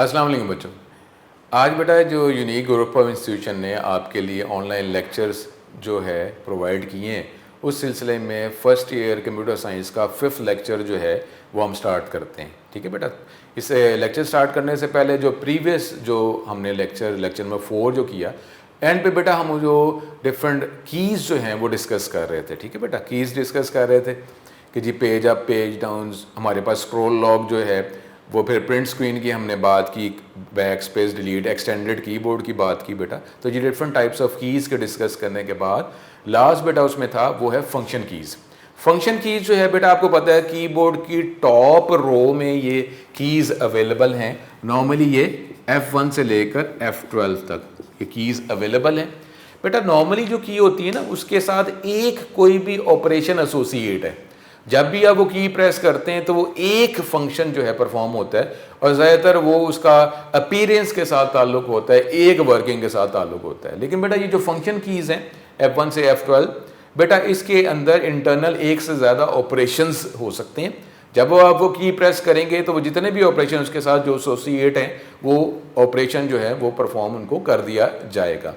अस्सलाम वालेकुम बच्चों। आज बेटा जो यूनिक ग्रुप ऑफ इंस्टीट्यूशन ने आपके लिए ऑनलाइन लेक्चर्स जो है प्रोवाइड किए हैं, उस सिलसिले में फ़र्स्ट ईयर कंप्यूटर साइंस का 5th लेक्चर जो है वो हम स्टार्ट करते हैं। ठीक है बेटा, इस लेक्चर स्टार्ट करने से पहले जो प्रीवियस जो हमने लेक्चर नंबर 4 जो किया, एंड पे बेटा हम जो डिफरेंट कीज़ जो हैं वो डिस्कस कर रहे थे। ठीक है बेटा, कीज़ डिस्कस कर रहे थे कि जी पेज अप पेज डाउन, हमारे पास स्क्रॉल लॉक जो है वो, फिर प्रिंट स्क्रीन की हमने बात की, back space delete, extended keyboard की बात की बेटा। तो ये डिफरेंट टाइप्स ऑफ कीज़ के डिस्कस करने के बाद लास्ट बेटा उसमें था वो है फंक्शन कीज़। फंक्शन कीज़ जो है बेटा आपको पता है कीबोर्ड की टॉप रो में ये कीज़ अवेलेबल हैं। नॉर्मली ये F1 से लेकर F12 तक ये कीज़ अवेलेबल हैं बेटा। नॉर्मली जो की होती है ना उसके साथ एक कोई भी ऑपरेशन एसोसिएट है। जब भी आप वो की प्रेस करते हैं तो वो एक फंक्शन जो है परफॉर्म होता है, और ज़्यादातर वो उसका अपीयरेंस के साथ ताल्लुक होता है, एक वर्किंग के साथ ताल्लुक होता है। लेकिन बेटा ये जो फंक्शन कीज़ हैं F1 से F12 बेटा, इसके अंदर इंटरनल एक से ज़्यादा ऑपरेशंस हो सकते हैं। जब आप वो की प्रेस करेंगे तो वो जितने भी ऑपरेशन उसके साथ जो एसोसिएट हैं वो ऑपरेशन जो है वो परफॉर्म उनको कर दिया जाएगा।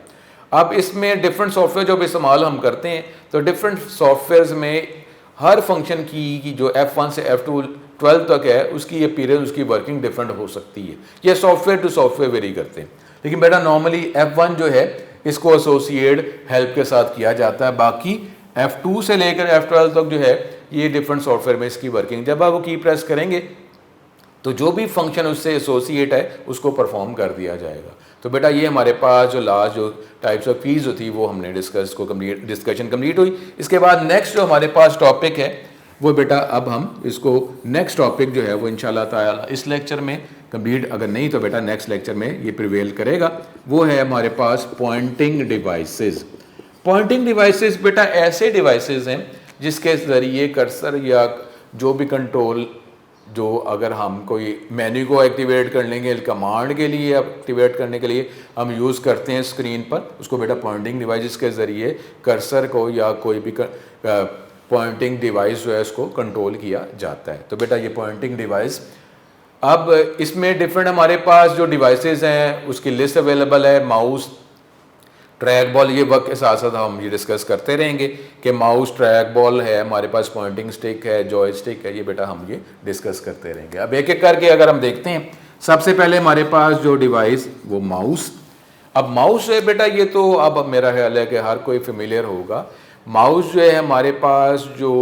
अब इसमें डिफरेंट सॉफ्टवेयर जो भी इस्तेमाल हम करते हैं, तो डिफरेंट सॉफ्टवेयर्स में हर फंक्शन की जो F1 से F12 तक है उसकी अपीयरेंस, उसकी वर्किंग डिफरेंट हो सकती है। ये सॉफ्टवेयर टू सॉफ्टवेयर वेरी करते हैं। लेकिन बेटा नॉर्मली F1 जो है इसको एसोसिएट हेल्प के साथ किया जाता है। बाकी F2 से लेकर F12 तक जो है ये डिफरेंट सॉफ्टवेयर में इसकी वर्किंग, जब आप वो की प्रेस करेंगे तो जो भी फंक्शन उससे एसोसिएट है उसको परफॉर्म कर दिया जाएगा। तो बेटा ये हमारे पास जो लास्ट जो टाइप्स ऑफ कीज़ जो थी वो हमने डिस्कशन कंप्लीट हुई। इसके बाद नेक्स्ट जो हमारे पास टॉपिक है वो बेटा अब हम इसको नेक्स्ट टॉपिक जो है वो इंशाल्लाह ताला इस लेक्चर में कंप्लीट, अगर नहीं तो बेटा नेक्स्ट लेक्चर में ये प्रिवेल करेगा। वो है हमारे पास पॉइंटिंग डिवाइसेस। पॉइंटिंग डिवाइसेस बेटा ऐसे डिवाइसेस हैं जिसके ज़रिए कर्सर या जो भी कंट्रोल, जो अगर हम कोई मेन्यू को एक्टिवेट कर लेंगे कमांड के लिए, एक्टिवेट करने के लिए हम यूज़ करते हैं स्क्रीन पर, उसको बेटा पॉइंटिंग डिवाइस के ज़रिए कर्सर को या कोई भी पॉइंटिंग डिवाइस जो है उसको कंट्रोल किया जाता है। तो बेटा ये पॉइंटिंग डिवाइस, अब इसमें डिफरेंट हमारे पास जो डिवाइसेस हैं उसकी लिस्ट अवेलेबल है। माउस, ट्रैक बॉल, ये वक्त के साथ साथ हम ये डिस्कस करते रहेंगे कि माउस, ट्रैक बॉल है हमारे पास, पॉइंटिंग स्टिक है, जॉयस्टिक है, ये बेटा हम ये डिस्कस करते रहेंगे। अब एक एक करके अगर हम देखते हैं, सबसे पहले हमारे पास जो डिवाइस वो माउस। अब माउस है बेटा ये तो अब मेरा ख्याल है कि हर कोई फेमिलियर होगा। माउस जो है हमारे पास जो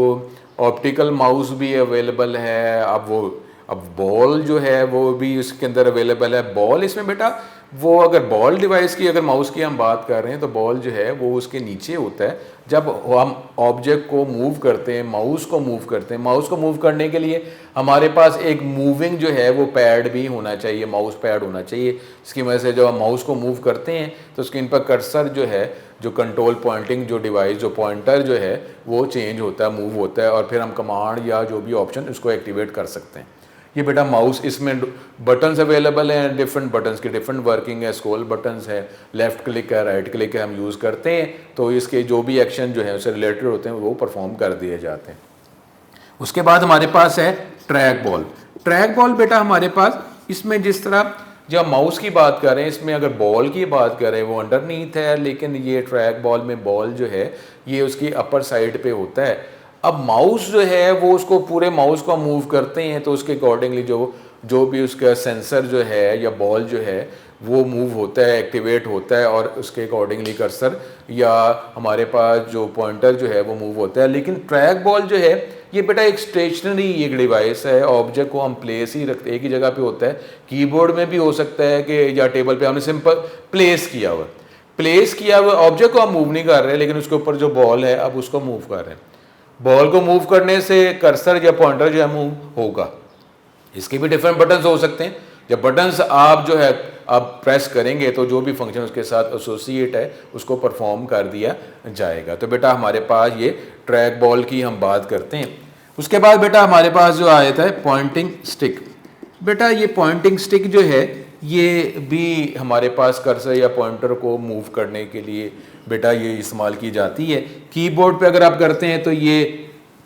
ऑप्टिकल माउस भी अवेलेबल है, अब बॉल जो है वो भी उसके अंदर अवेलेबल है। बॉल इसमें बेटा वो अगर बॉल डिवाइस की, अगर माउस की हम बात कर रहे हैं तो बॉल जो है वो उसके नीचे होता है। जब हम ऑब्जेक्ट को मूव करते हैं, माउस को मूव करते हैं, माउस को मूव करने के लिए हमारे पास एक मूविंग जो है वो पैड भी होना चाहिए, माउस पैड होना चाहिए। इसकी वजह से जब हम माउस को मूव करते हैं तो स्क्रीन पर कर्सर जो है, जो कंट्रोल पॉइंटिंग जो डिवाइस, जो पॉइंटर जो है वो चेंज होता है, मूव होता है, और फिर हम कमांड या जो भी ऑप्शन उसको एक्टिवेट कर सकते हैं। ये बेटा माउस, इसमें बटन्स अवेलेबल हैं, डिफरेंट बटन्स की डिफरेंट वर्किंग है। स्क्रॉल बटन्स है, लेफ्ट क्लिक है, राइट क्लिक है, हम यूज़ करते हैं तो इसके जो भी एक्शन जो है उससे रिलेटेड होते हैं वो परफॉर्म कर दिए जाते हैं। उसके बाद हमारे पास है ट्रैक बॉल। ट्रैक बॉल बेटा हमारे पास इसमें जिस तरह जब माउस की बात कर रहे हैं, इसमें अगर बॉल की बात कर रहे हैं वो अंडरनीथ है, लेकिन ये ट्रैक बॉल में बॉल जो है ये उसकी अपर साइड पे होता है। अब माउस जो है वो उसको पूरे माउस को मूव करते हैं तो उसके अकॉर्डिंगली जो भी उसका सेंसर जो है या बॉल जो है वो मूव होता है, एक्टिवेट होता है, और उसके अकॉर्डिंगली कर्सर या हमारे पास जो पॉइंटर जो है वो मूव होता है। लेकिन ट्रैक बॉल जो है ये बेटा एक स्टेशनरी एक डिवाइस है, ऑब्जेक्ट को हम प्लेस ही रखते, एक ही जगह पे होता है। कीबोर्ड में भी हो सकता है कि या टेबल पे हमने सिंपल प्लेस किया हुआ ऑब्जेक्ट को हम मूव नहीं कर रहे, लेकिन उसके ऊपर जो बॉल है अब उसको मूव कर रहे हैं। बॉल को मूव करने से कर्सर या पॉइंटर जो है मूव होगा। इसके भी डिफरेंट बटन्स हो सकते हैं। जब बटन्स आप जो है आप प्रेस करेंगे तो जो भी फंक्शन उसके साथ एसोसिएट है उसको परफॉर्म कर दिया जाएगा। तो बेटा हमारे पास ये ट्रैक बॉल की हम बात करते हैं। उसके बाद बेटा हमारे पास जो आया था पॉइंटिंग स्टिक। बेटा ये पॉइंटिंग स्टिक जो है ये भी हमारे पास कर्सर या पॉइंटर को मूव करने के लिए बेटा ये इस्तेमाल की जाती है। कीबोर्ड पे अगर आप करते हैं तो ये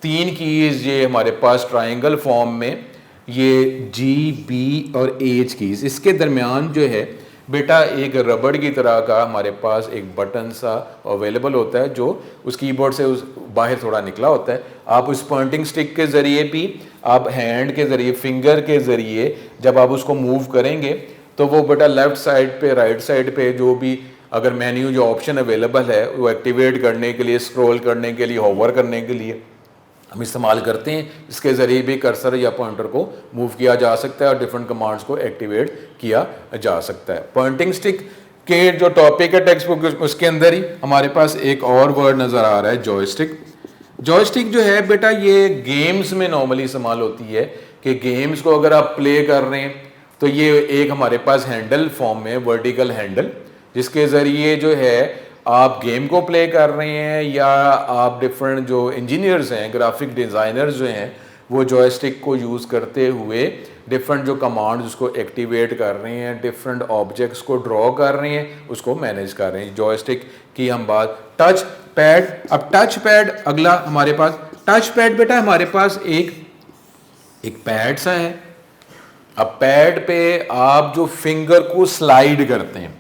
3 कीज़ ये हमारे पास ट्रायंगल फॉर्म में ये G, B और H कीज, इसके दरमियान जो है बेटा एक रबड़ की तरह का हमारे पास एक बटन सा अवेलेबल होता है जो उस कीबोर्ड से उस बाहर थोड़ा निकला होता है। आप उस पॉइंटिंग स्टिक के ज़रिए भी, आप हैंड के ज़रिए, फिंगर के ज़रिए जब आप उसको मूव करेंगे तो वो बेटा लेफ़्ट साइड पे, राइट साइड पे जो भी अगर मेन्यू जो ऑप्शन अवेलेबल है वो एक्टिवेट करने के लिए, स्क्रॉल करने के लिए, होवर करने के लिए हम इस्तेमाल करते हैं। इसके ज़रिए भी कर्सर या पॉइंटर को मूव किया जा सकता है और डिफरेंट कमांड्स को एक्टिवेट किया जा सकता है। पॉइंटिंग स्टिक के जो टॉपिक है टेक्स्ट बुक, उसके अंदर ही हमारे पास एक और वर्ड नज़र आ रहा है, जॉयस्टिक। जॉयस्टिक जो है बेटा ये गेम्स में नॉर्मली इस्तेमाल होती है कि गेम्स को अगर आप प्ले कर रहे हैं तो ये एक हमारे पास हैंडल फॉर्म में, वर्टिकल हैंडल, जिसके ज़रिए जो है आप गेम को प्ले कर रहे हैं या आप डिफरेंट जो इंजीनियर्स हैं, ग्राफिक डिज़ाइनर्स जो हैं, वो जॉयस्टिक को यूज़ करते हुए डिफरेंट जो कमांड्स उसको एक्टिवेट कर रहे हैं, डिफरेंट ऑब्जेक्ट्स को ड्रॉ कर रहे हैं, उसको मैनेज कर रहे हैं। जॉयस्टिक की हम बात, टच पैड। अब टच पैड अगला हमारे पास, टच पैड बेटा हमारे पास एक पैड सा है। अब पैड पे आप जो फिंगर को स्लाइड करते हैं,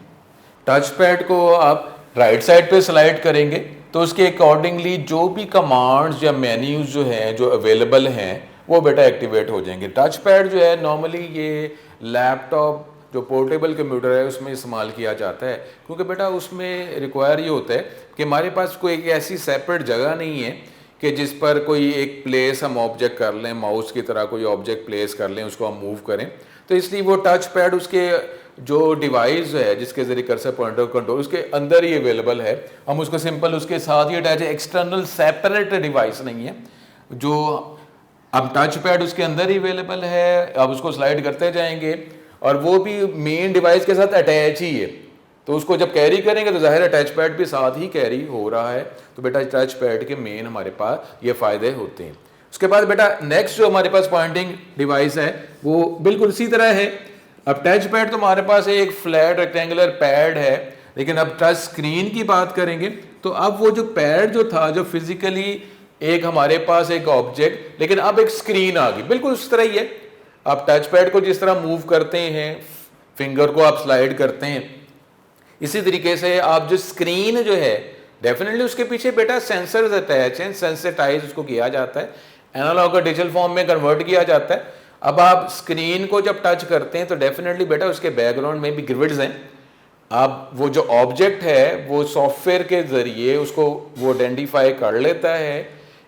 टच पैड को आप राइट साइड पे स्लाइड करेंगे तो उसके अकॉर्डिंगली जो भी कमांड्स या मेन्यूज जो हैं जो अवेलेबल हैं वो बेटा एक्टिवेट हो जाएंगे। टच पैड जो है नॉर्मली ये लैपटॉप जो पोर्टेबल कंप्यूटर है उसमें इस्तेमाल किया जाता है, क्योंकि बेटा उसमें रिक्वायर ये होता है कि हमारे पास कोई एक ऐसी सेपरेट जगह नहीं है कि जिस पर कोई एक प्लेस हम ऑब्जेक्ट कर लें, माउस की तरह कोई ऑब्जेक्ट प्लेस कर लें, उसको हम मूव करें। तो इसलिए वो टच पैड उसके जो डिवाइस है जिसके जरिए कर्सर, पॉइंटर, कंट्रोल उसके अंदर ही अवेलेबल है। हम उसको सिंपल उसके साथ ही अटैच है, एक्सटर्नल सेपरेट डिवाइस नहीं है। जो अब टच पैड उसके अंदर ही अवेलेबल है, आप उसको स्लाइड करते जाएंगे और वो भी मेन डिवाइस के साथ अटैच ही है। तो उसको जब कैरी करेंगे तो जाहिर है टच पैड भी साथ ही कैरी हो रहा है। तो बेटा टच पैड के मेन हमारे पास ये फ़ायदे होते हैं। उसके बाद बेटा नेक्स्ट जो हमारे पास पॉइंटिंग डिवाइस है वो बिल्कुल इसी तरह है। अब टच पैड तो हमारे पास एक फ्लैट रेक्टेंगुलर पैड है, लेकिन अब टच स्क्रीन की बात करेंगे तो अब वो जो पैड जो था, जो फिजिकली एक हमारे पास एक ऑब्जेक्ट, लेकिन अब एक स्क्रीन आ गई, बिल्कुल उस तरह ही है। आप टच पैड को जिस तरह मूव करते हैं, फिंगर को आप स्लाइड करते हैं, इसी तरीके से आप जो स्क्रीन जो है डेफिनेटली उसके पीछे बेटा सेंसर्स अटैच हैं, सेंसिटाइज उसको किया जाता है, एनालॉग का डिजिटल फॉर्म में कन्वर्ट किया जाता है। अब आप स्क्रीन को जब टच करते हैं तो डेफिनेटली बेटा उसके बैकग्राउंड में भी ग्रिड्स हैं। अब वो जो ऑब्जेक्ट है वो सॉफ्टवेयर के ज़रिए उसको वो आइडेंटिफाई कर लेता है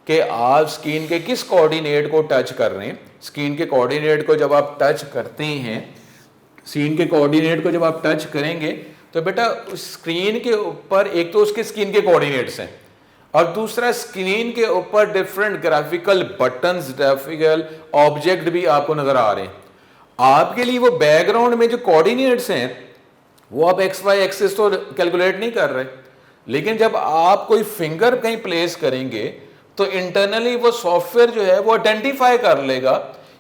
कि आप स्क्रीन के किस कोऑर्डिनेट को टच कर रहे हैं। स्क्रीन के कोऑर्डिनेट को जब आप टच करते हैं, स्क्रीन के कोऑर्डिनेट को जब आप टच करेंगे तो बेटा उस स्क्रीन के ऊपर एक तो उसके स्क्रीन के कोऑर्डिनेट्स हैं और दूसरा स्क्रीन के ऊपर different graphical buttons, graphical object भी आपको नजर आ रहे हैं। आपके लिए वो बैकग्राउंड में जो कोऑर्डिनेट्स हैं वो आप एक्स वाई एक्सिस तो कैलकुलेट नहीं कर रहे, लेकिन जब आप कोई फिंगर कहीं प्लेस करेंगे तो इंटरनली वो सॉफ्टवेयर जो है वो आइडेंटिफाई कर लेगा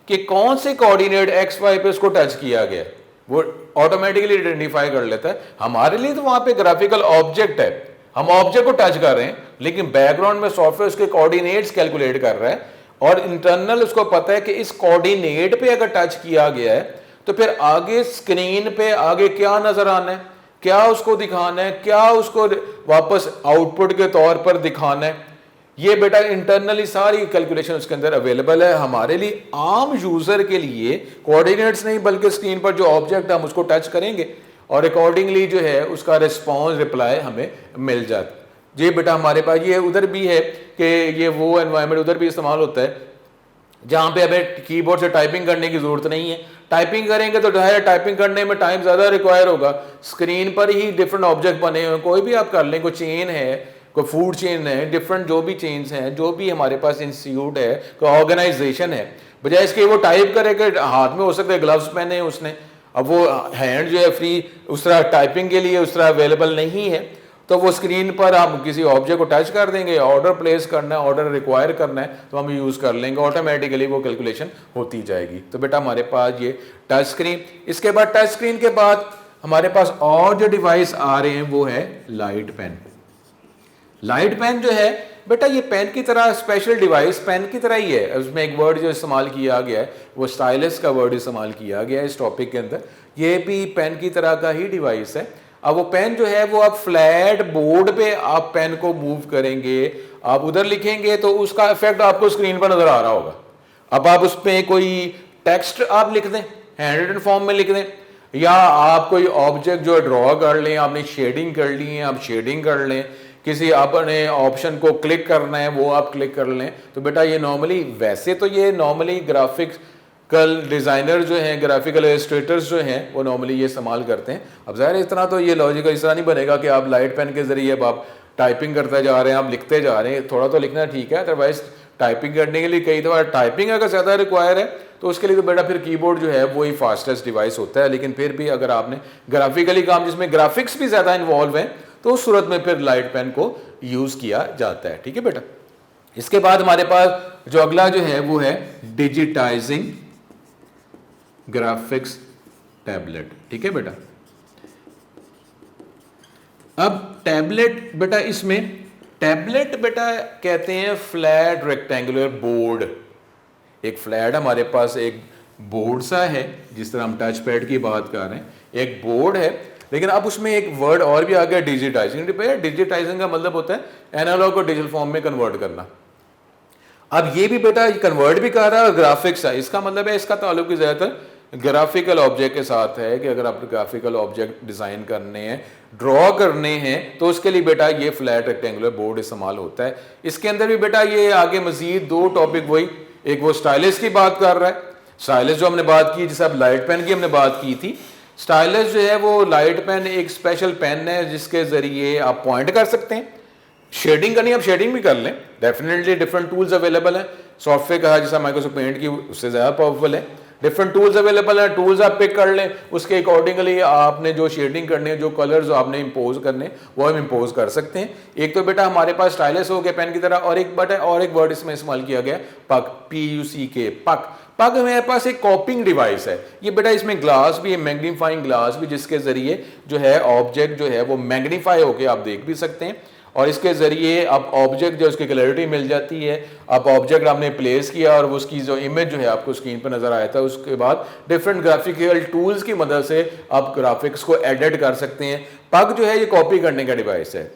कि कौन से कोऑर्डिनेट एक्स वाई पे उसको टच किया गया, वो ऑटोमेटिकली आइडेंटिफाई कर लेता है। हमारे लिए तो वहां पे ग्राफिकल ऑब्जेक्ट है, हम ऑब्जेक्ट को टच कर रहे हैं, लेकिन बैकग्राउंड में सॉफ्टवेयर उसके कोऑर्डिनेट्स कैलकुलेट कर रहा है और इंटरनल उसको पता है कि इस कोऑर्डिनेट पे अगर टच किया गया है तो फिर आगे स्क्रीन पे आगे क्या नजर आना है, क्या उसको दिखाना है, क्या उसको वापस आउटपुट के तौर पर दिखाना है। ये बेटा इंटरनली सारी कैलकुलेशन उसके अंदर अवेलेबल है। हमारे लिए आम यूजर के लिए कोऑर्डिनेट्स नहीं बल्कि स्क्रीन पर जो ऑब्जेक्ट हम उसको टच करेंगे और अकॉर्डिंगली जो है उसका रिस्पॉन्स, रिप्लाई हमें मिल जाता है। जी बेटा हमारे पास ये उधर भी है कि ये वो एनवायरनमेंट उधर भी इस्तेमाल होता है जहाँ पे हमें कीबोर्ड से टाइपिंग करने की ज़रूरत नहीं है। टाइपिंग करेंगे तो जाहिर टाइपिंग करने में टाइम ज़्यादा रिक्वायर होगा। स्क्रीन पर ही डिफरेंट ऑब्जेक्ट बने हुए, कोई भी आप कर लें, कोई चेन है, कोई फूड चेन है, डिफरेंट जो भी चेन्स हैं, जो भी हमारे पास इंस्टीट्यूट है, कोई ऑर्गेनाइजेशन है, बजाय इसके वो टाइप करे कि हाथ में हो सकता है ग्लव्स पहने हैं उसने, अब वो हैंड जो है फ्री उस तरह टाइपिंग के लिए उस तरह अवेलेबल नहीं है, तो वो स्क्रीन पर आप किसी ऑब्जेक्ट को टच कर देंगे, ऑर्डर प्लेस करना है, ऑर्डर रिक्वायर करना है तो हम यूज़ कर लेंगे, ऑटोमेटिकली वो कैलकुलेशन होती जाएगी। तो बेटा हमारे पास ये टच स्क्रीन, इसके बाद टच स्क्रीन के बाद हमारे पास और जो डिवाइस आ रहे हैं वो है लाइट पेन। लाइट पेन जो है बेटा ये पेन की तरह स्पेशल डिवाइस पेन की तरह ही है। उसमें एक वर्ड जो इस्तेमाल किया गया है वो स्टाइलस का वर्ड इस्तेमाल किया गया है इस टॉपिक के अंदर। ये भी पेन की तरह का ही डिवाइस है। अब वो पेन जो है वो आप फ्लैट बोर्ड पे आप पेन को मूव करेंगे, आप उधर लिखेंगे तो उसका इफेक्ट आपको स्क्रीन पर नजर आ रहा होगा। अब आप उसमें कोई टेक्स्ट आप लिख दें, हैंड रिटन फॉर्म में लिख दें, या आप कोई ऑब्जेक्ट जो ड्रॉ कर लें, आपने शेडिंग कर ली है आप शेडिंग कर लें, किसी आपने ऑप्शन को क्लिक करना है वो आप क्लिक कर लें, तो बेटा ये नॉर्मली, वैसे तो ये नॉर्मली ग्राफिकल डिज़ाइनर जो हैं, ग्राफिकल इलस्ट्रेटर्स जो हैं वो नॉर्मली ये इस्तेमाल करते हैं। अब ज़ाहिर इस तरह तो ये लॉजिकल इस तरह नहीं बनेगा कि आप लाइट पेन के ज़रिए अब आप टाइपिंग करते जा रहे हैं, आप लिखते जा रहे हैं, थोड़ा तो लिखना ठीक है। अदरवाइज टाइपिंग करने के लिए कई दफ़ा टाइपिंग अगर ज़्यादा रिक्वायर है तो उसके लिए तो बेटा फिर कीबोर्ड जो है वो ही फास्टेस्ट डिवाइस होता है। लेकिन फिर भी अगर आपने ग्राफिकली काम जिसमें ग्राफिक्स भी ज़्यादा इन्वॉल्व हैं तो उस सूरत में फिर लाइट पेन को यूज़ किया जाता है। ठीक है बेटा। इसके बाद हमारे पास जो अगला जो है वो है डिजिटाइजिंग ग्राफिक्स टैबलेट। ठीक है बेटा। अब टैबलेट बेटा, इसमें टैबलेट बेटा कहते हैं फ्लैट रेक्टेंगुलर बोर्ड। एक फ्लैट हमारे पास एक बोर्ड सा है, जिस तरह हम टच पैड की बात कर रहे हैं, एक बोर्ड है। लेकिन अब उसमें एक वर्ड और भी आ गया, डिजिटाइजिंग। डिजिटाइजिंग का मतलब होता है एनालॉग को डिजिटल फॉर्म में कन्वर्ट करना। अब ये भी बेटा कन्वर्ट भी कर रहा है और ग्राफिक्स है। इसका मतलब है इसका ताल्लुक ज़्यादातर ग्राफिकल ऑब्जेक्ट के साथ है कि अगर आप ग्राफिकल ऑब्जेक्ट डिज़ाइन करने हैं, ड्रॉ करने हैं, तो उसके लिए बेटा ये फ्लैट रेक्टेंगुलर बोर्ड इस्तेमाल होता है। इसके अंदर भी बेटा ये आगे मजीद दो टॉपिक, वही एक वो स्टाइलस की बात कर रहा है। स्टाइलस जो हमने बात की, जैसे अब लाइट पेन की हमने बात की थी, स्टाइलस जो है वो लाइट पेन एक स्पेशल पेन है जिसके ज़रिए आप पॉइंट कर सकते हैं। शेडिंग करनी, आप शेडिंग भी कर लें, डेफिनेटली डिफरेंट टूल्स अवेलेबल हैं। सॉफ्टवेयर कहा जैसा माइक्रोसॉफ्ट पेंट की, उससे ज़्यादा पावरफुल है। डिफरेंट टूल्स अवेलेबल हैं, टूल्स आप पिक कर लें, उसके अकॉर्डिंगली आपने जो शेडिंग करनी है, जो कलर्स आपने इंपोज करने वो हम इंपोज कर सकते हैं। एक तो बेटा हमारे पास स्टाइलस हो गया पेन की तरह, और एक बेटा और एक वर्ड इसमें इस्तेमाल किया गया पक, PUCK, पक। पक मेरे पास एक कॉपिंग डिवाइस है। ये बेटा इसमें ग्लास भी है, मैग्नीफाइंग ग्लास भी, जिसके जरिए जो है ऑब्जेक्ट जो है वो मैग्नीफाई होके आप देख भी सकते हैं, और इसके ज़रिए आप ऑब्जेक्ट जो उसकी क्लैरिटी मिल जाती है। आप ऑब्जेक्ट आपने प्लेस किया और उसकी जो इमेज जो है आपको स्क्रीन पर नज़र आया था, उसके बाद डिफरेंट ग्राफिकल टूल्स की मदद से आप ग्राफिक्स को एडिट कर सकते हैं। पग जो है ये कॉपी करने का डिवाइस है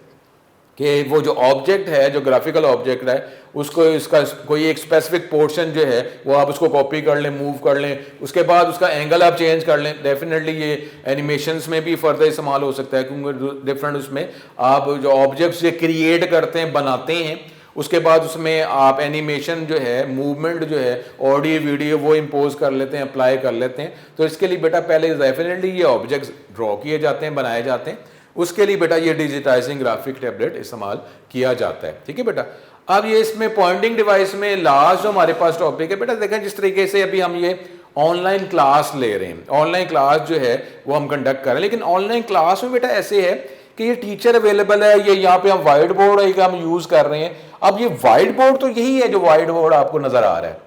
कि वो जो ऑब्जेक्ट है, जो ग्राफिकल ऑब्जेक्ट है, उसको इसका कोई एक स्पेसिफिक पोर्शन जो है वो आप उसको कॉपी कर लें, मूव कर लें, उसके बाद उसका एंगल आप चेंज कर लें। डेफिनेटली ये एनिमेशंस में भी फर्दर इस्तेमाल हो सकता है, क्योंकि डिफरेंट उसमें आप जो ऑब्जेक्ट्स ये क्रिएट करते हैं, बनाते हैं, उसके बाद उसमें आप एनिमेशन जो है, मूवमेंट जो है, ऑडियो वीडियो वो इम्पोज कर लेते हैं, अप्लाई कर लेते हैं। तो इसके लिए बेटा पहले डेफिनेटली ये ऑब्जेक्ट्स ड्रॉ किए जाते हैं, बनाए जाते हैं, उसके लिए बेटा ये डिजिटाइजिंग ग्राफिक टैबलेट इस्तेमाल किया जाता है। ठीक है बेटा। अब ये इसमें पॉइंटिंग डिवाइस में लास्ट जो हमारे पास टॉपिक है बेटा, देखें जिस तरीके से अभी हम ये ऑनलाइन क्लास ले रहे हैं, ऑनलाइन क्लास जो है वो हम कंडक्ट कर रहे हैं, लेकिन ऑनलाइन क्लास में बेटा ऐसे है कि ये टीचर अवेलेबल है, ये यहाँ पे हम वाइट बोर्ड है कि हम यूज कर रहे हैं। अब ये वाइट बोर्ड तो यही है जो वाइट बोर्ड आपको नजर आ रहा है,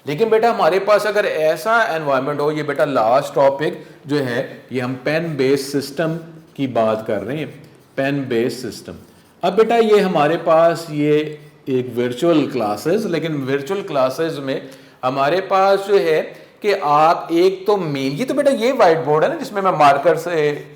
लेकिन बेटा हमारे पास अगर ऐसा एनवायरनमेंट हो, ये बेटा लास्ट टॉपिक जो है ये हम पेन बेस्ड सिस्टम की बात कर रहे हैं, पेन बेस्ड सिस्टम। अब बेटा ये हमारे पास ये एक वर्चुअल क्लासेस, लेकिन वर्चुअल क्लासेस में हमारे पास जो है कि आप एक तो मेन, ये तो बेटा ये वाइट बोर्ड है ना जिसमें मैं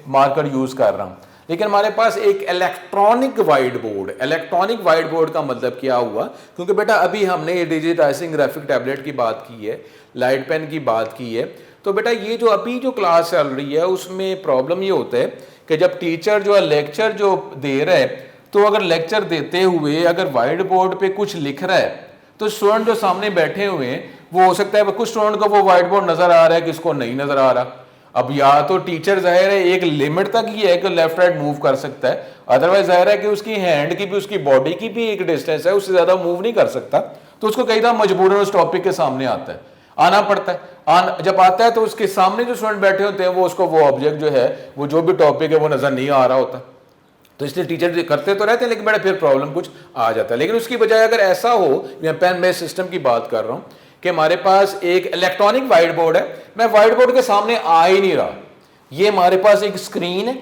मार्कर यूज कर रहा हूं, लेकिन हमारे पास एक electronic white board. Electronic white board का मतलब क्या हुआ, क्योंकि बेटा अभी हमने ये डिजिटाइजिंग ग्राफिक टैबलेट की बात की है, लाइट पेन की बात की है, तो बेटा ये जो अभी जो क्लास चल रही है उसमें प्रॉब्लम ये होता है कि जब टीचर जो है लेक्चर जो दे रहा है, तो अगर लेक्चर देते हुए अगर वाइट बोर्ड पे कुछ लिख रहा है तो स्टूडेंट जो सामने बैठे हुए हैं वो हो सकता है कुछ स्टूडेंट को वो वाइट बोर्ड नजर आ रहा है, किसको नहीं नजर आ रहा। अब या तो टीचर जाहिर है एक लिमिट तक ही है कि लेफ्ट राइट मूव कर सकता है, अदरवाइज जाहिर है कि उसकी हैंड की भी, उसकी बॉडी की भी एक डिस्टेंस है, उससे ज्यादा मूव नहीं कर सकता, तो उसको कई दफा मजबूरन उस टॉपिक के सामने आता है, आना पड़ता है। जब आता है तो उसके सामने जो स्टूडेंट बैठे होते हैं वो उसको वो ऑब्जेक्ट जो है वो जो भी टॉपिक है वो नजर नहीं आ रहा होता, तो इसलिए टीचर करते तो रहते हैं, लेकिन बड़ा फिर प्रॉब्लम कुछ आ जाता है। लेकिन उसकी बजाय अगर ऐसा हो, मैं पेन बेस्ड सिस्टम की बात कर रहा हूं कि हमारे पास एक इलेक्ट्रॉनिक वाइट बोर्ड है, मैं वाइट बोर्ड के सामने आ ही नहीं रहा, ये हमारे पास एक स्क्रीन है।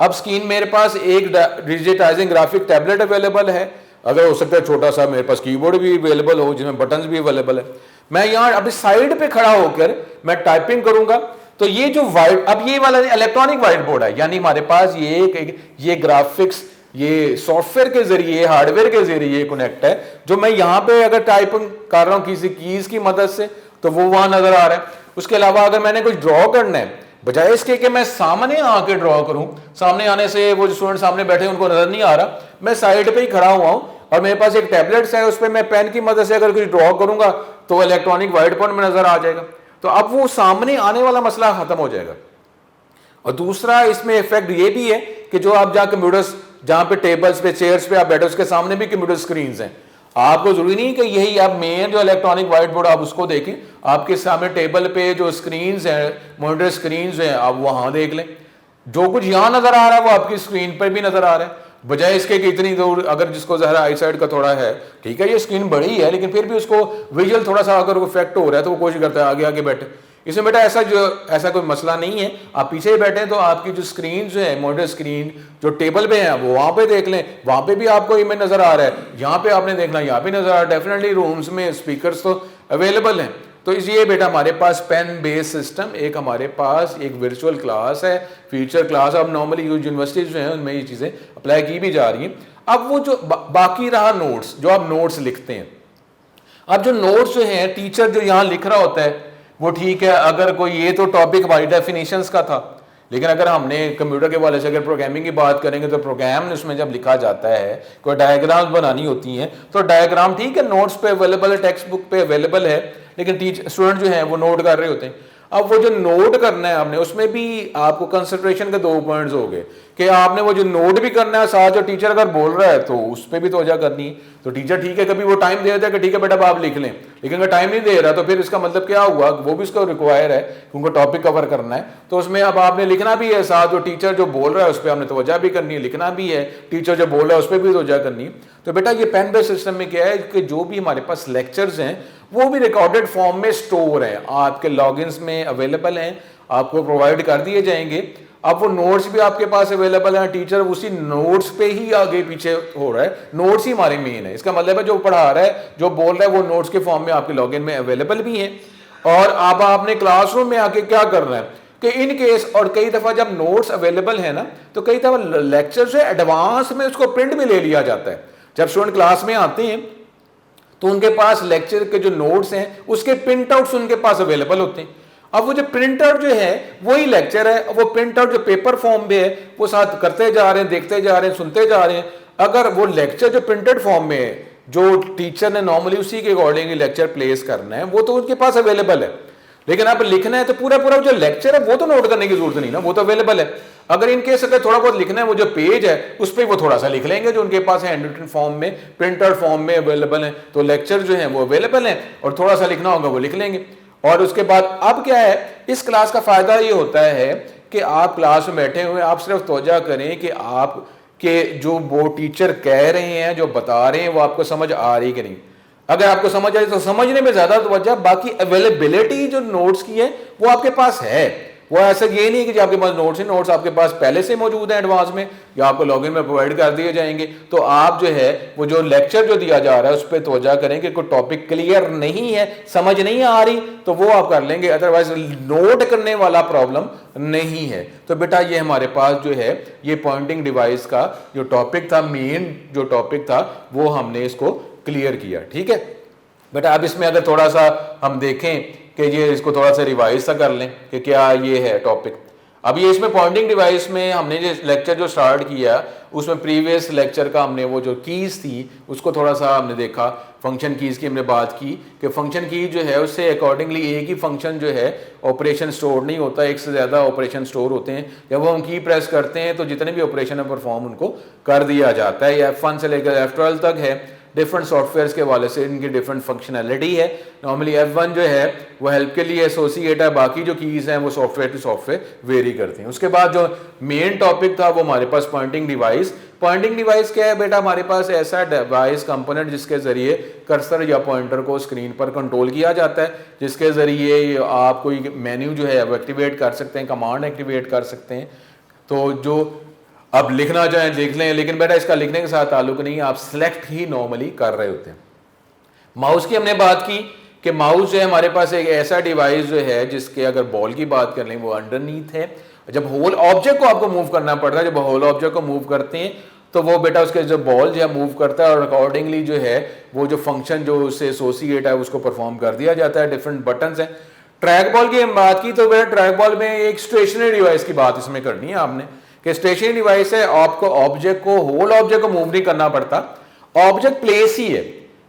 अब स्क्रीन मेरे पास एक डिजिटाइजिंग ग्राफिक टैबलेट अवेलेबल है, अगर हो सकता है छोटा सा मेरे पास कीबोर्ड भी अवेलेबल हो जिसमें बटन्स भी अवेलेबल है। मैं यहाँ अभी साइड पे खड़ा होकर मैं टाइपिंग करूंगा तो ये जो वाइट, अब ये वाला इलेक्ट्रॉनिक व्हाइट बोर्ड है, यानी हमारे पास ये ग्राफिक्स ये सॉफ्टवेयर के जरिए हार्डवेयर के जरिए कनेक्ट है। जो मैं यहाँ पे अगर टाइपिंग कर रहा हूँ किसी कीज की मदद से तो वो वहां नजर आ रहा है। उसके अलावा अगर मैंने कुछ ड्रॉ करना है, बजाय इसके कि मैं सामने आके ड्रॉ करूं, सामने आने से वो जो स्टूडेंट सामने बैठे उनको नजर नहीं आ रहा, मैं साइड पे ही खड़ा हुआ हूं और मेरे पास एक टैबलेट्स है, उस पर मैं पेन की मदद से अगर कुछ ड्रॉ करूंगा तो इलेक्ट्रॉनिक व्हाइट बोर्ड में नजर आ जाएगा। तो अब वो सामने आने वाला मसला खत्म हो जाएगा। और दूसरा इसमें इफेक्ट ये भी है कि जो आप जहां कंप्यूटर्स, जहां पे टेबल्स पे चेयर्स पे आप बैठे उसके सामने भी कंप्यूटर स्क्रीन हैं। आपको जरूरी नहीं कि यही आप मेन जो इलेक्ट्रॉनिक व्हाइट बोर्ड आप उसको देखें, आपके सामने टेबल पे जो स्क्रीन हैं, मॉनिटर स्क्रीन हैं, आप वहां देख लें। जो कुछ यहां नजर आ रहा है वो आपकी स्क्रीन पर भी नजर आ रहा है, बजाय इसके कि इतनी दूर, अगर जिसको जहरा आई साइड का थोड़ा है, ठीक है ये स्क्रीन बड़ी है लेकिन फिर भी उसको विजुअल थोड़ा सा अगर इफेक्ट हो रहा है तो वो कोशिश करता है आगे आगे बैठे। इसमें बेटा ऐसा कोई मसला नहीं है, आप पीछे ही बैठे तो आपकी जो स्क्रीन जो है, मॉनिटर स्क्रीन जो टेबल पे है वो वहां पे देख लें, वहां पे भी आपको इमेज नजर आ रहा है, यहाँ पे आपने देखना यहाँ पे नजर आ रहा है। डेफिनेटली रूम्स में स्पीकर्स तो अवेलेबल हैं। तो इसलिए बेटा हमारे पास पेन बेस्ड सिस्टम, एक हमारे पास एक वर्चुअल क्लास है, फ्यूचर क्लास। अब नॉर्मली यूनिवर्सिटीज जो है उनमें ये चीजें अप्लाई की भी जा रही हैं। अब वो जो बाकी रहा नोट्स, जो आप नोट्स लिखते हैं, अब जो नोट्स जो है टीचर जो यहाँ लिख रहा होता है वो ठीक है, अगर कोई ये तो टॉपिक हमारी डेफिनेशंस का था, लेकिन अगर हमने कंप्यूटर के वाले से अगर प्रोग्रामिंग की बात करेंगे तो प्रोग्राम उसमें जब लिखा जाता है, कोई डायग्राम्स बनानी होती हैं तो डायग्राम ठीक है नोट्स पे अवेलेबल है, टेक्स्ट बुक पे अवेलेबल है, लेकिन स्टूडेंट जो है वो नोट कर रहे होते हैं। अब वो जो नोट करना है आपने, उसमें भी आपको कंसंट्रेशन के 2 पॉइंट्स हो गए कि आपने वो जो नोट भी करना है, साथ जो टीचर अगर बोल रहा है तो उस पर भी तवज्जो करनी है। तो टीचर ठीक है कभी वो टाइम दे देता है कि ठीक है बेटा आप लिख लें, लेकिन अगर टाइम नहीं दे रहा तो फिर इसका मतलब क्या हुआ, वो भी उसको रिक्वायर है कि उनको टॉपिक कवर करना है। तो उसमें अब आपने लिखना भी है, साथ जो टीचर जो बोल रहा है उस पर आपने तवज्जो भी करनी है, लिखना भी है, टीचर जो बोल रहा है उस पर भी तवज्जो करनी है। तो बेटा ये पेन बेस्ड सिस्टम में क्या है कि जो भी हमारे पास लेक्चर्स हैं वो भी रिकॉर्डेड फॉर्म में स्टोर है, आपके लॉगिन्स में अवेलेबल हैं, आपको प्रोवाइड कर दिए जाएंगे। अब वो नोट्स भी आपके पास अवेलेबल हैं, टीचर उसी नोट्स पे ही आगे पीछे हो रहा है, नोट्स ही हमारे मेन है। इसका मतलब है जो पढ़ा रहा है, जो बोल रहा है वो नोट्स के फॉर्म में आपके लॉगिन में अवेलेबल भी है। और अब आपने क्लासरूम में आके क्या करना है कि इन केस, और कई दफा जब नोट्स अवेलेबल है ना तो कई दफा लेक्चर से एडवांस में उसको प्रिंट में ले लिया जाता है। जब स्टूडेंट क्लास में आते हैं तो उनके पास लेक्चर के जो नोट्स हैं उसके प्रिंट आउट्स उनके पास अवेलेबल होते हैं। अब वो जो प्रिंट आउट जो है वही लेक्चर है, वो प्रिंट आउट जो पेपर फॉर्म में है वो साथ करते जा रहे हैं, देखते जा रहे हैं, सुनते जा रहे हैं। अगर वो लेक्चर जो प्रिंटेड फॉर्म में है, जो टीचर ने नॉर्मली उसी के अकॉर्डिंग लेक्चर प्लेस करना है, वो तो उनके पास अवेलेबल है, लेकिन आप लिखना है तो पूरा पूरा जो लेक्चर है वो तो नोट करने की जरूरत नहीं ना, वो तो अवेलेबल है। अगर इनकेस अगर थोड़ा बहुत लिखना है, वो जो पेज है उस पर वो थोड़ा सा लिख लेंगे जो उनके पास है हैंड रिटन फॉर्म में, प्रिंटेड फॉर्म में अवेलेबल है। तो लेक्चर जो है वो अवेलेबल है और थोड़ा सा लिखना होगा वो लिख लेंगे। और उसके बाद अब क्या है, इस क्लास का फायदा ये होता है कि आप क्लास में बैठे हुए आप सिर्फ तवज्जो करें कि आप के जो वो टीचर कह रहे हैं, जो बता रहे हैं, वो आपको समझ आ रही कि नहीं। अगर आपको समझ आई तो समझने में ज्यादा तवज्जो, बाकी अवेलेबिलिटी जो नोट्स की है वो आपके पास है। वो ऐसा ये नहीं कि आपके पास नोट्स हैं, नोट्स आपके पास पहले से मौजूद हैं एडवांस में, या आपको लॉगिन में प्रोवाइड कर दिए जाएंगे। तो आप जो है वो जो लेक्चर जो दिया जा रहा है उस पर तवज्जो करें कि कोई टॉपिक क्लियर नहीं है, समझ नहीं आ रही तो वो आप कर लेंगे, अदरवाइज नोट करने वाला प्रॉब्लम नहीं है। तो बेटा ये हमारे पास जो है ये पॉइंटिंग डिवाइस का जो टॉपिक था, मेन जो टॉपिक था, वो हमने इसको क्लियर किया। ठीक है बेटा, अब इसमें अगर थोड़ा सा हम देखें कि ये इसको थोड़ा सा रिवाइज सा कर लें कि क्या ये है टॉपिक। अब ये इसमें पॉइंटिंग डिवाइस में हमने जो लेक्चर जो स्टार्ट किया उसमें प्रीवियस लेक्चर का हमने वो जो कीज़ थी उसको थोड़ा सा हमने देखा, फंक्शन कीज़ की हमने बात की कि फंक्शन की जो है उससे अकॉर्डिंगली एक ही फंक्शन जो है ऑपरेशन स्टोर नहीं होता, एक से ज़्यादा ऑपरेशन स्टोर होते हैं। जब वो हम की प्रेस करते हैं तो जितने भी ऑपरेशन है परफॉर्म उनको कर दिया जाता है। F1 से लेकर F12 तक है, डिफरेंट सॉफ्टवेयर्स के वाले से इनकी डिफरेंट फंक्शनैलिटी है। नॉर्मली F1 जो है वो हेल्प के लिए एसोसिएट है, बाकी जो कीज़ हैं वो सॉफ्टवेयर टू सॉफ्टवेयर वेरी करती हैं। उसके बाद जो मेन टॉपिक था वो हमारे पास पॉइंटिंग डिवाइस। पॉइंटिंग डिवाइस क्या है बेटा, हमारे पास ऐसा डिवाइस कंपोनेंट जिसके ज़रिए कर्सर या पॉइंटर को स्क्रीन पर कंट्रोल किया जाता है, जिसके ज़रिए आप कोई मेन्यू जो है वो एक्टिवेट कर सकते हैं, कमांड एक्टिवेट कर सकते हैं। तो जो अब लिखना चाहें लिख लें, लेकिन बेटा इसका लिखने के साथ ताल्लुक नहीं है, आप सिलेक्ट ही नॉर्मली कर रहे होते हैं। माउस की हमने बात की कि माउस जो है हमारे पास एक ऐसा डिवाइस जो है जिसके अगर बॉल की बात कर लें वो अंडरनीथ है। जब होल ऑब्जेक्ट को आपको मूव करना पड़ता है, जब होल ऑब्जेक्ट को मूव करते हैं तो वो बेटा उसके जो बॉल जो है मूव करता है और अकॉर्डिंगली जो है वो जो फंक्शन जो उससे एसोसिएट है उसको परफॉर्म कर दिया जाता है। डिफरेंट बटन्स हैं। ट्रैक बॉल की हम बात की तो बेटा ट्रैक बॉल में एक स्टेशनरी डिवाइस की बात इसमें करनी है आपने कि स्टेशनरी डिवाइस है, आपको ऑब्जेक्ट को होल ऑब्जेक्ट को मूव नहीं करना पड़ता, ऑब्जेक्ट प्लेस ही है,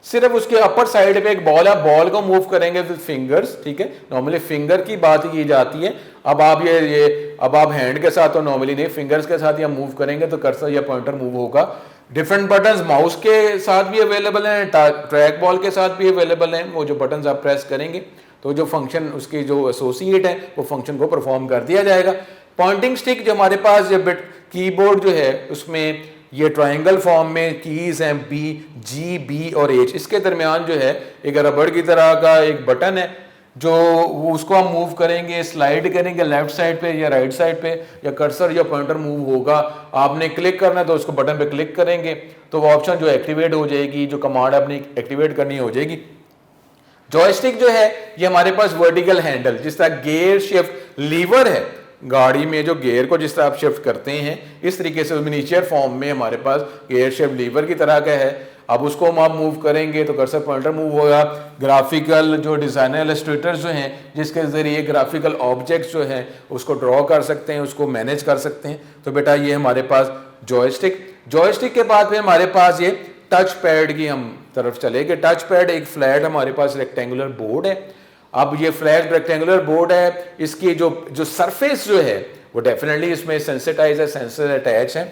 सिर्फ उसके अपर साइड पे एक बॉल है, बॉल को मूव करेंगे विद फिंगर्स। ठीक है, नॉर्मली फिंगर की बात की जाती है। अब आप अब आप हैंड के साथ तो नॉर्मली नहीं, फिंगर्स के साथ या मूव करेंगे तो कर्सर या पॉइंटर मूव होगा। डिफरेंट बटन्स माउस के साथ भी अवेलेबल हैं, ट्रैक बॉल के साथ भी अवेलेबल हैं। वो जो बटन्स आप प्रेस करेंगे तो जो फंक्शन उसके जो एसोसिएट है वो फंक्शन को परफॉर्म कर दिया जाएगा। पॉइंटिंग स्टिक जो हमारे पास जो बिट कीबोर्ड जो है उसमें ये ट्रायंगल फॉर्म में कीज हैं बी, जी, बी और एच। इसके दरमियान जो है एक रबड़ की तरह का एक बटन है जो उसको हम मूव करेंगे, स्लाइड करेंगे लेफ्ट साइड पे या राइट साइड पे, या कर्सर या पॉइंटर मूव होगा, आपने क्लिक करना है तो उसको बटन पे क्लिक करेंगे तो वो ऑप्शन जो एक्टिवेट हो जाएगी, जो कमांड आपने एक्टिवेट करनी हो जाएगी। जॉयस्टिक जो है ये हमारे पास वर्टिकल हैंडल, जिस तरह गियर शिफ्ट लीवर है गाड़ी में, जो गियर को जिस तरह आप शिफ्ट करते हैं इस तरीके से मिनिएचर फॉर्म में हमारे पास गियर शिफ्ट लीवर की तरह का है। अब उसको हम आप मूव करेंगे तो कर्सर पॉइंटर मूव होगा। ग्राफिकल जो डिजाइनर इलस्ट्रेटर्स जो हैं जिसके जरिए ग्राफिकल ऑब्जेक्ट्स जो हैं उसको ड्रॉ कर सकते हैं, उसको मैनेज कर सकते हैं। तो बेटा ये हमारे पास जॉयस्टिक के बाद फिर हमारे पास ये टच पैड की हम तरफ चले गए। टच पैड एक फ्लैट हमारे पास रेक्टेंगुलर बोर्ड है। अब ये फ्लैट रेक्टेंगुलर बोर्ड है, इसकी जो सरफेस जो है वो डेफिनेटली इसमें सेंसिटाइज है, सेंसर अटैच है।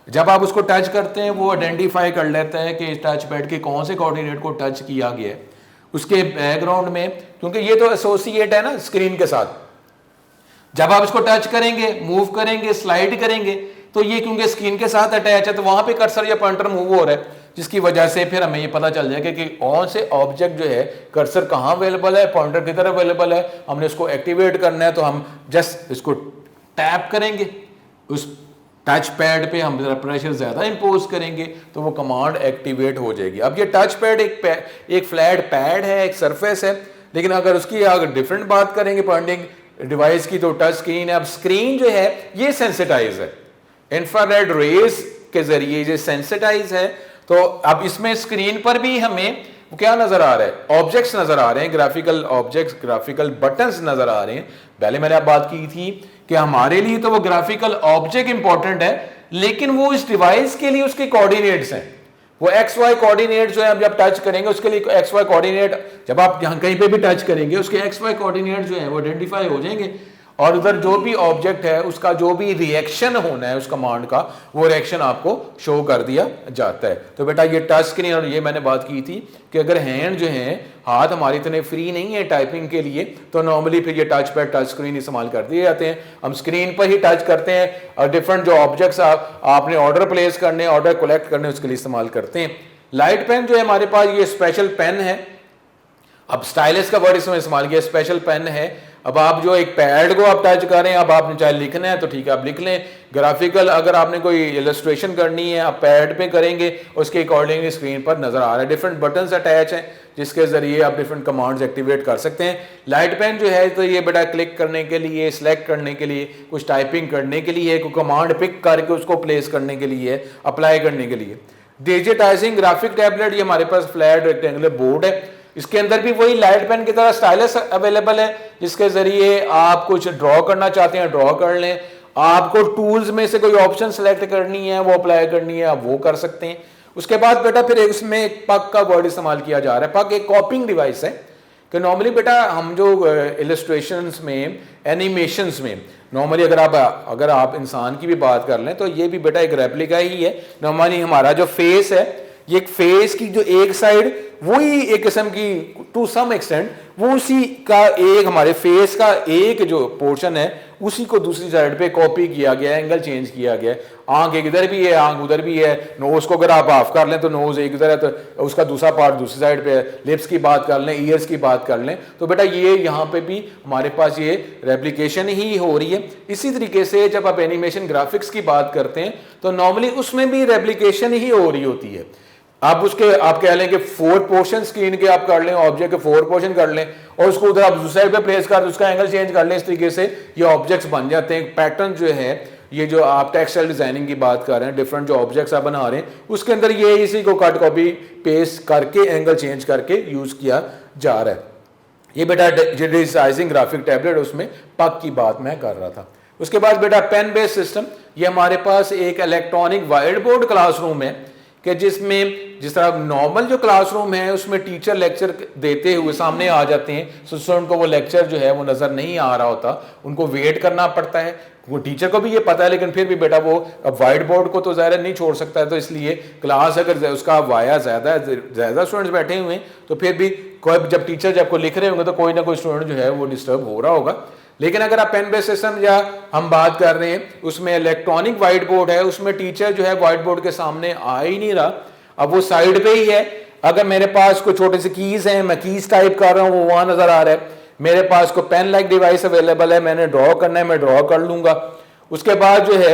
जब आप उसको टच करते हैं वो आइडेंटिफाई कर लेता है कि टच पैड के कौन से कोऑर्डिनेट को टच किया गया है। उसके बैकग्राउंड में, क्योंकि ये तो एसोसिएट है ना स्क्रीन के साथ, जब आप इसको टच करेंगे, मूव करेंगे, स्लाइड करेंगे तो ये क्योंकि स्क्रीन के साथ अटैच है तो वहां पे कर्सर या पॉइंटर मूव हो रहा है, जिसकी वजह से फिर हमें ये पता चल जाएगा कि कौन से ऑब्जेक्ट जो है कर्सर कहाँ अवेलेबल है, पॉइंटर किधर अवेलेबल है। हमने उसको एक्टिवेट करना है तो हम जस्ट इसको टैप करेंगे, उस टच पैड पे हम प्रेशर ज्यादा इंपोज करेंगे तो वो कमांड एक्टिवेट हो जाएगी। अब ये टच पैड एक फ्लैट पैड है, एक सरफेस है, लेकिन अगर उसकी अगर डिफरेंट बात करेंगे पॉइंटिंग डिवाइस की तो टच स्क्रीन है। अब स्क्रीन जो है ये सेंसिटाइज है, इंफ्रारेड रेज के जरिए ये सेंसिटाइज है। तो अब इसमें स्क्रीन पर भी हमें क्या नजर आ रहा है, ऑब्जेक्ट्स नजर आ रहे हैं, ग्राफिकल ऑब्जेक्ट्स, ग्राफिकल बटन्स नजर आ रहे हैं। पहले मैंने आप बात की थी कि हमारे लिए तो वो ग्राफिकल ऑब्जेक्ट इंपॉर्टेंट है, लेकिन वो इस डिवाइस के लिए उसके कोऑर्डिनेट्स हैं, वो एक्स वाई कोऑर्डिनेट जो है जब टच करेंगे उसके लिए एक्स वाई कोऑर्डिनेट, जब आप यहां कहीं पे भी टच करेंगे उसके एक्स वाई कोऑर्डिनेट जो है वो आइडेंटिफाई हो जाएंगे और उधर जो भी ऑब्जेक्ट है उसका जो भी रिएक्शन होना है उस कमांड का वो रिएक्शन आपको शो कर दिया जाता है। तो बेटा ये टच स्क्रीन, और ये मैंने बात की थी कि अगर हैंड जो है हाथ हमारे इतने फ्री नहीं है टाइपिंग के लिए तो नॉर्मली फिर ये टच पैड टच स्क्रीन इस्तेमाल कर दिए जाते हैं। हम स्क्रीन पर ही टच करते हैं और डिफरेंट जो ऑब्जेक्ट्स आपने ऑर्डर प्लेस करने, ऑर्डर कलेक्ट करने उसके लिए इस्तेमाल करते हैं। लाइट पेन जो है हमारे पास ये स्पेशल पेन है। अब स्टाइलिस का वर्ड इसमें इस्तेमाल किया, स्पेशल पेन है। अब आप जो एक पैड को आप टच करें, अब आपने चाहे लिखना है तो ठीक है आप लिख लें। ग्राफिकल अगर आपने कोई इलस्ट्रेशन करनी है आप पैड पे करेंगे, उसके अकॉर्डिंगली स्क्रीन पर नजर आ रहा है। डिफरेंट बटन्स अटैच हैं जिसके जरिए आप डिफरेंट कमांड्स एक्टिवेट कर सकते हैं। लाइट पेन जो है तो ये बेटा क्लिक करने के लिए, सिलेक्ट करने के लिए, कुछ टाइपिंग करने के लिए, कोई कमांड पिक करके उसको प्लेस करने के लिए, अप्लाई करने के लिए। डिजिटाइजिंग ग्राफिक टैबलेट, ये हमारे पास फ्लैट रेक्टेंगुलर बोर्ड है, इसके अंदर भी वही लाइट पेन की तरह स्टाइलस अवेलेबल है जिसके जरिए आप कुछ ड्रॉ करना चाहते हैं ड्रॉ कर लें। आपको टूल्स में से कोई ऑप्शन सेलेक्ट करनी है, वो अप्लाई करनी है, आप वो कर सकते हैं। उसके बाद बेटा फिर उसमें एक पग का वर्ड इस्तेमाल किया जा रहा है। पग एक कॉपिंग डिवाइस है कि नॉर्मली बेटा हम जो इलस्ट्रेशंस में, एनिमेशंस में नॉर्मली अगर आप इंसान की भी बात कर लें तो ये भी बेटा एक रेप्लिका ही है। नॉर्मली हमारा जो फेस है, ये एक फेस की जो एक साइड वही एक किस्म की टू सम एक्सटेंट वो उसी का एक हमारे फेस का एक जो पोर्शन है उसी को दूसरी साइड पे कॉपी किया गया है, एंगल चेंज किया गया है। आंख एक इधर भी है, आंख उधर भी है, नोज को अगर आप ऑफ कर लें तो नोज एक इधर है तो उसका दूसरा पार्ट दूसरी साइड पे है। लिप्स की बात कर लें, ईयर्स की बात कर लें, तो बेटा ये यहाँ पे भी हमारे पास ये रेप्लिकेशन ही हो रही है। इसी तरीके से जब आप एनिमेशन ग्राफिक्स की बात करते हैं तो नॉर्मली उसमें भी रेप्लिकेशन ही हो रही होती है। आप उसके आप कह लें कि 4 पोर्शन स्क्रीन के आप कर लें, ऑब्जेक्ट के 4 पोर्शन कर लें और उसको उधर आप दूसरी साइड पे प्लेस कर उसका एंगल चेंज कर लें। इस तरीके से ये ऑब्जेक्ट्स बन जाते हैं। पैटर्न जो है ये जो आप टेक्सटाइल डिजाइनिंग की बात कर रहे हैं, डिफरेंट जो ऑब्जेक्ट्स आप बना रहे हैं उसके अंदर ये इसी को कट कॉपी पेस्ट करके एंगल चेंज करके यूज किया जा रहा है। ये बेटा डिजाइनिंग ग्राफिक टैबलेट उसमें पक की बात मैं कर रहा था। उसके बाद बेटा पेन बेस्ड सिस्टम, ये हमारे पास एक इलेक्ट्रॉनिक व्हाइट बोर्ड क्लासरूम है कि जिसमें जिस तरह नॉर्मल जो क्लासरूम है उसमें टीचर लेक्चर देते हुए सामने आ जाते हैं, स्टूडेंट को वो लेक्चर जो है वो नजर नहीं आ रहा होता, उनको वेट करना पड़ता है। वो टीचर को भी ये पता है लेकिन फिर भी बेटा वो अब व्हाइट बोर्ड को तो ज़ाहिर नहीं छोड़ सकता है, तो इसलिए क्लास अगर उसका वाया ज़्यादा स्टूडेंट्स बैठे हुए हैं तो फिर भी कोई जब टीचर जब को लिख रहे होंगे तो कोई ना कोई स्टूडेंट जो है वो डिस्टर्ब हो रहा होगा। लेकिन अगर आप पेन बेस्ड सिस्टम या हम बात कर रहे हैं उसमें इलेक्ट्रॉनिक व्हाइट बोर्ड है, उसमें टीचर जो है व्हाइट बोर्ड के सामने आ ही नहीं रहा, अब वो साइड पे ही है। अगर मेरे पास कोई छोटे से कीज हैं, मैं कीज टाइप कर रहा हूँ, वो वहां नजर आ रहा है। मेरे पास कोई पेन लाइक डिवाइस अवेलेबल है, मैंने ड्रॉ करना है, मैं ड्रॉ कर लूंगा। उसके बाद जो है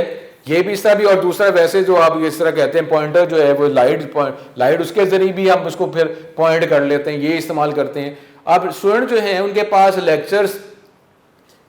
ये भी इस तरह भी, और दूसरा वैसे जो आप इस तरह कहते हैं पॉइंटर जो है वो लाइट उसके जरिए भी हम उसको फिर पॉइंट कर लेते हैं, ये इस्तेमाल करते हैं। अब स्टूडेंट जो है उनके पास लेक्चर्स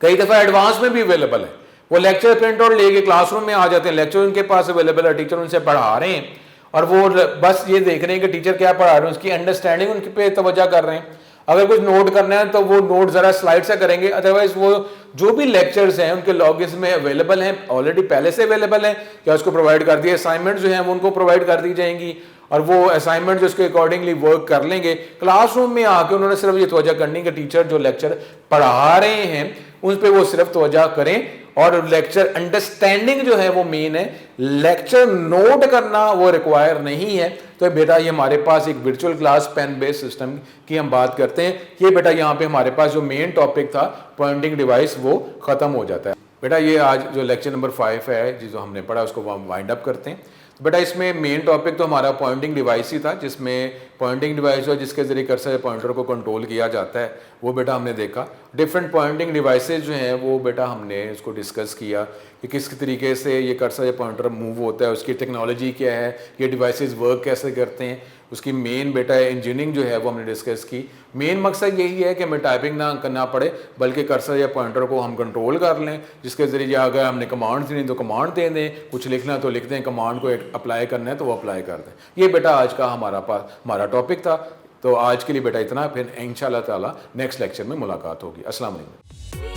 कई दफा एडवांस में भी अवेलेबल है, वो लेक्चर प्रिंट आउट लेके क्लासरूम में आ जाते हैं, लेक्चर उनके पास अवेलेबल है, टीचर उनसे पढ़ा रहे हैं और वो बस ये देख रहे हैं कि टीचर क्या पढ़ा रहे हैं, उसकी अंडरस्टैंडिंग उनके पे तवज्जो कर रहे हैं। अगर कुछ नोट करना है तो वो नोट जरा स्लाइड से करेंगे, अदरवाइज वो जो भी लेक्चर्स हैं उनके लॉगिन्स में अवेलेबल हैं, ऑलरेडी पहले से अवेलेबल हैं, क्या उसको प्रोवाइड कर दिए। असाइनमेंट जो है वो उनको प्रोवाइड कर दी जाएंगी और वो असाइनमेंट जो उसके अकॉर्डिंगली वर्क कर लेंगे। क्लासरूम में आके उन्होंने सिर्फ ये तवज्जो करनी कि टीचर जो लेक्चर पढ़ा रहे हैं उस पर वो सिर्फ तवज्जो करें और लेक्चर अंडरस्टैंडिंग जो है वो मेन है, लेक्चर नोट करना वो रिक्वायर नहीं है। तो बेटा ये हमारे पास एक virtual class pen based system की हम बात करते हैं। ये बेटा यहाँ पे हमारे पास जो मेन टॉपिक था पॉइंटिंग डिवाइस वो खत्म हो जाता है। बेटा ये आज जो लेक्चर नंबर 5 है जो हमने पढ़ा उसको हम वाइंड अप करते हैं। बेटा इसमें मेन टॉपिक तो हमारा पॉइंटिंग डिवाइस ही था, जिसमें पॉइंटिंग डिवाइस जो जिसके जरिए कर्सर पॉइंटर को कंट्रोल किया जाता है वो बेटा हमने देखा। डिफरेंट पॉइंटिंग डिवाइसेस जो हैं वो बेटा हमने इसको डिस्कस किया कि किस तरीके से ये कर्सर पॉइंटर मूव होता है, उसकी टेक्नोलॉजी क्या है, ये डिवाइसेस वर्क कैसे करते हैं, उसकी मेन बेटा इंजीनियरिंग जो है वो हमने डिस्कस की। मेन मकसद यही है कि हमें टाइपिंग ना करना पड़े बल्कि कर्सर या पॉइंटर को हम कंट्रोल कर लें, जिसके ज़रिए अगर हमने कमांड देनी तो कमांड दे दें, कुछ लिखना तो लिख दें, कमांड को अप्लाई करना है तो वो अप्लाई कर दें। ये बेटा आज का हमारा टॉपिक था। तो आज के लिए बेटा इतना, फिर इंशाल्लाह ताला नेक्स्ट लेक्चर में मुलाकात होगी। अस्सलाम वालेकुम।